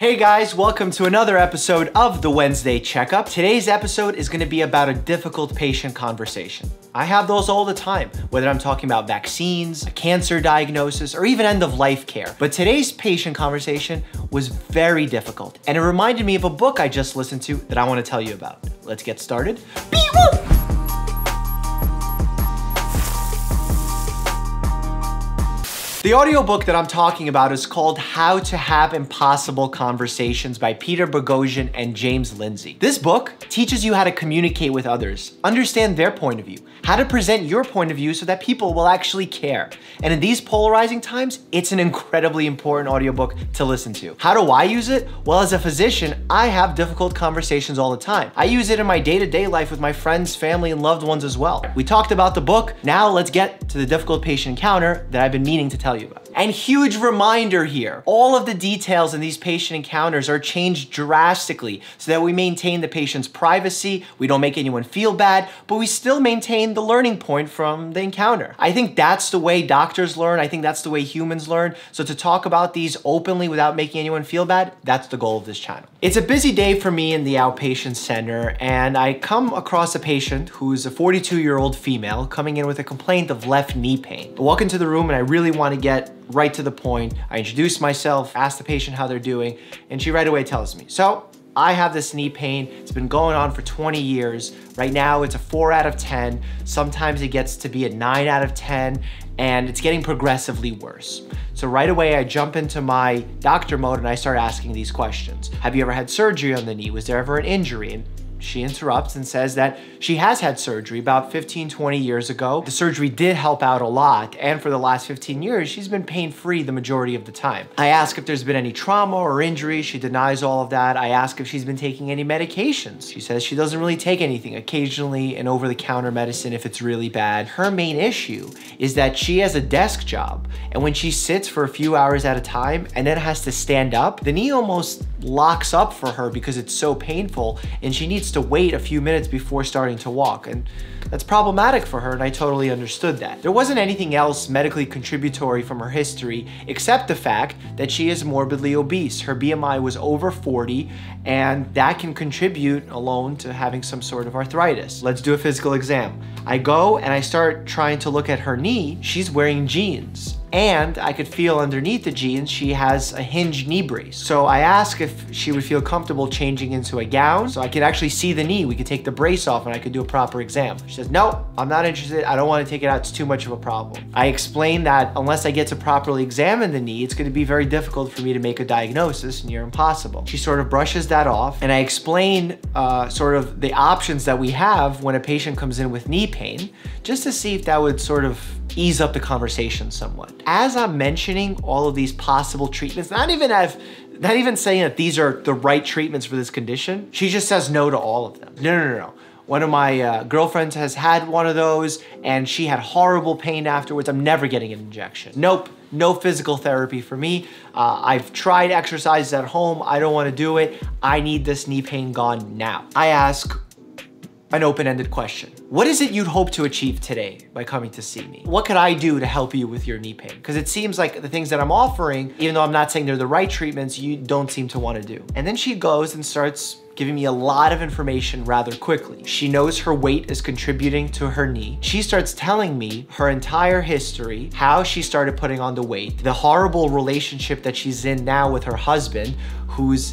Hey guys, welcome to another episode of the Wednesday Checkup. Today's episode is going to be about a difficult patient conversation. I have those all the time, whether I'm talking about vaccines, a cancer diagnosis, or even end-of-life care. But today's patient conversation was very difficult, and it reminded me of a book I just listened to that I want to tell you about. Let's get started. Beep-whoop! The audiobook that I'm talking about is called How to Have Impossible Conversations by Peter Boghossian and James Lindsay. This book teaches you how to communicate with others, understand their point of view, how to present your point of view so that people will actually care. And in these polarizing times, it's an incredibly important audiobook to listen to. How do I use it? Well, as a physician, I have difficult conversations all the time. I use it in my day-to-day life with my friends, family, and loved ones as well. We talked about the book. Now let's get to the difficult patient encounter that I've been meaning to tell you about. And huge reminder here, all of the details in these patient encounters are changed drastically so that we maintain the patient's privacy, we don't make anyone feel bad, but we still maintain the learning point from the encounter. I think that's the way doctors learn. I think that's the way humans learn. So to talk about these openly without making anyone feel bad, that's the goal of this channel. It's a busy day for me in the outpatient center, and I come across a patient who's a 42-year-old female coming in with a complaint of left knee pain. I walk into the room and I really want to get right to the point. I introduce myself, ask the patient how they're doing, and she right away tells me, so I have this knee pain. It's been going on for 20 years. Right now it's a 4 out of 10. Sometimes it gets to be a 9 out of 10, and it's getting progressively worse. So right away I jump into my doctor mode and I start asking these questions. Have you ever had surgery on the knee? Was there ever an injury? And she interrupts and says that she has had surgery about 15, 20 years ago. The surgery did help out a lot, and for the last 15 years, she's been pain-free the majority of the time. I ask if there's been any trauma or injury. She denies all of that. I ask if she's been taking any medications. She says she doesn't really take anything, occasionally an over-the-counter medicine if it's really bad. Her main issue is that she has a desk job, and when she sits for a few hours at a time and then has to stand up, the knee almost locks up for her because it's so painful, and she needs to wait a few minutes before starting to walk. And that's problematic for her, and I totally understood that. There wasn't anything else medically contributory from her history except the fact that she is morbidly obese. Her BMI was over 40, and that can contribute alone to having some sort of arthritis. Let's do a physical exam. I go and I start trying to look at her knee. She's wearing jeans, and I could feel underneath the jeans she has a hinged knee brace. So I ask if she would feel comfortable changing into a gown so I could actually see the knee. We could take the brace off and I could do a proper exam. She says, no, I'm not interested. I don't want to take it out. It's too much of a problem. I explain that unless I get to properly examine the knee, it's going to be very difficult for me to make a diagnosis, near impossible. She sort of brushes that off, and I explain sort of the options that we have when a patient comes in with knee pain, just to see if that would sort of ease up the conversation somewhat. As I'm mentioning all of these possible treatments, not even saying that these are the right treatments for this condition, she just says no to all of them. No. One of my girlfriends has had one of those, and she had horrible pain afterwards. I'm never getting an injection. Nope, no physical therapy for me. I've tried exercises at home. I don't want to do it. I need this knee pain gone now. I ask an open-ended question. What is it you'd hope to achieve today by coming to see me? What could I do to help you with your knee pain? Because it seems like the things that I'm offering, even though I'm not saying they're the right treatments, you don't seem to want to do. And then she goes and starts giving me a lot of information rather quickly. She knows her weight is contributing to her knee. She starts telling me her entire history, how she started putting on the weight, the horrible relationship that she's in now with her husband, who's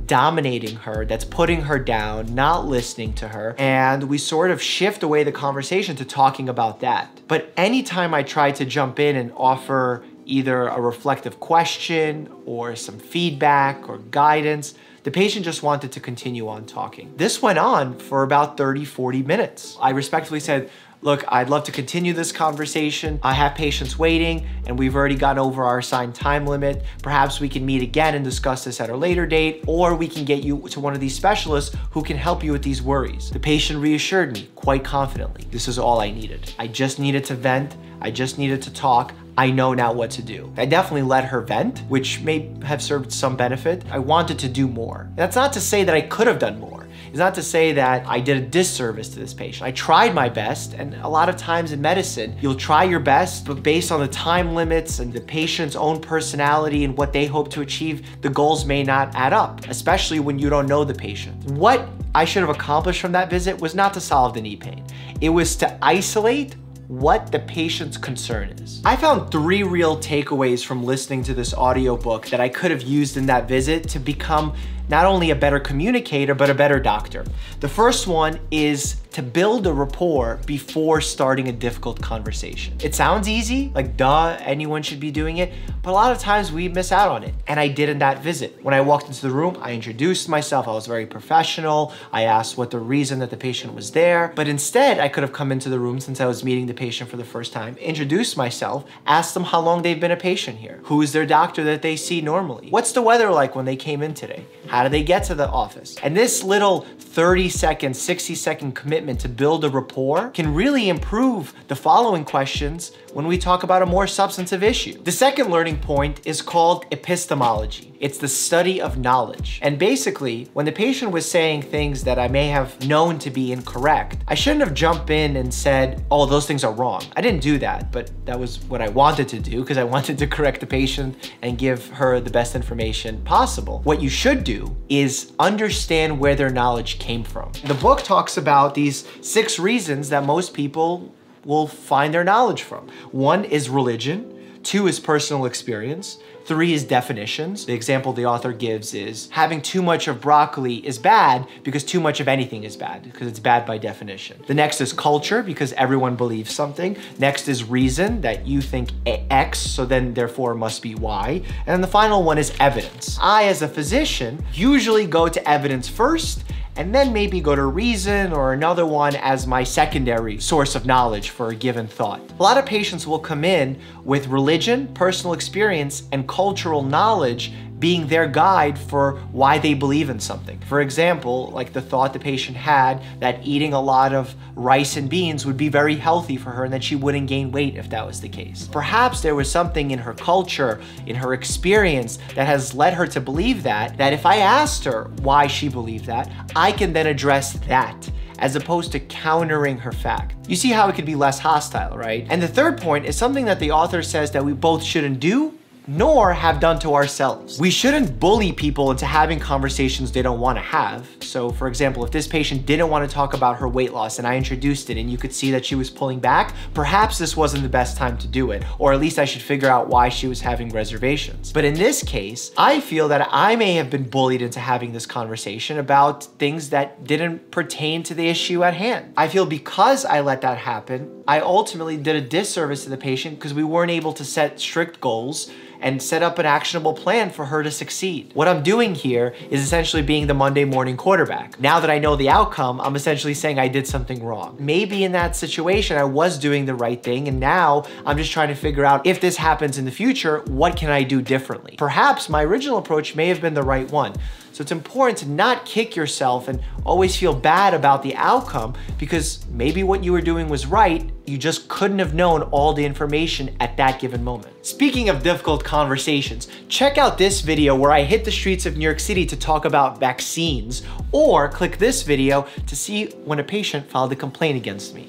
dominating her, that's putting her down, not listening to her. And we sort of shift away the conversation to talking about that. But anytime I try to jump in and offer either a reflective question or some feedback or guidance, the patient just wanted to continue on talking. This went on for about 30, 40 minutes. I respectfully said, look, I'd love to continue this conversation. I have patients waiting, and we've already gone over our assigned time limit. Perhaps we can meet again and discuss this at a later date, or we can get you to one of these specialists who can help you with these worries. The patient reassured me quite confidently. This is all I needed. I just needed to vent. I just needed to talk. I know now what to do. I definitely let her vent, which may have served some benefit. I wanted to do more. That's not to say that I could have done more. is not to say that I did a disservice to this patient. I tried my best, and a lot of times in medicine, you'll try your best, but based on the time limits and the patient's own personality and what they hope to achieve, the goals may not add up, especially when you don't know the patient. What I should have accomplished from that visit was not to solve the knee pain. It was to isolate what the patient's concern is. I found 3 real takeaways from listening to this audiobook that I could have used in that visit to become not only a better communicator, but a better doctor. The first one is to build a rapport before starting a difficult conversation. It sounds easy, like duh, anyone should be doing it, but a lot of times we miss out on it. And I did in that visit. When I walked into the room, I introduced myself, I was very professional. I asked what the reason that the patient was there, but instead I could have come into the room since I was meeting the patient for the first time, introduced myself, asked them how long they've been a patient here. Who is their doctor that they see normally? What's the weather like when they came in today? How do they get to the office? And this little 30-second, 60-second commitment to build a rapport can really improve the following questions when we talk about a more substantive issue. The second learning point is called epistemology. It's the study of knowledge. And basically, when the patient was saying things that I may have known to be incorrect, I shouldn't have jumped in and said, oh, those things are wrong. I didn't do that, but that was what I wanted to do because I wanted to correct the patient and give her the best information possible. What you should do is understand where their knowledge came from. The book talks about these 6 reasons that most people will find their knowledge from. 1 is religion, 2 is personal experience, 3 is definitions. The example the author gives is having too much of broccoli is bad because too much of anything is bad, because it's bad by definition. The next is culture, because everyone believes something. Next is reason, that you think X, so then therefore must be Y. And then the final one is evidence. I, as a physician, usually go to evidence first, and then maybe go to reason or another one as my secondary source of knowledge for a given thought. A lot of patients will come in with religion, personal experience, and cultural knowledge being their guide for why they believe in something. For example, like the thought the patient had that eating a lot of rice and beans would be very healthy for her and that she wouldn't gain weight if that was the case. Perhaps there was something in her culture, in her experience, that has led her to believe that if I asked her why she believed that, I can then address that, as opposed to countering her fact. You see how it could be less hostile, right? And the third point is something that the author says that we both shouldn't do, nor have done to ourselves. We shouldn't bully people into having conversations they don't want to have. So for example, if this patient didn't want to talk about her weight loss and I introduced it and you could see that she was pulling back, perhaps this wasn't the best time to do it, or at least I should figure out why she was having reservations. But in this case, I feel that I may have been bullied into having this conversation about things that didn't pertain to the issue at hand. I feel because I let that happen, I ultimately did a disservice to the patient because we weren't able to set strict goals and set up an actionable plan for her to succeed. What I'm doing here is essentially being the Monday morning quarterback. Now that I know the outcome, I'm essentially saying I did something wrong. Maybe in that situation, I was doing the right thing, and now I'm just trying to figure out if this happens in the future, what can I do differently? Perhaps my original approach may have been the right one. So it's important to not kick yourself and always feel bad about the outcome, because maybe what you were doing was right, you just couldn't have known all the information at that given moment. Speaking of difficult conversations, check out this video where I hit the streets of New York City to talk about vaccines, or click this video to see when a patient filed a complaint against me.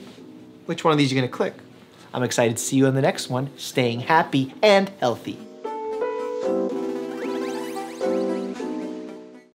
Which one of these are you gonna click? I'm excited to see you in the next one, staying happy and healthy.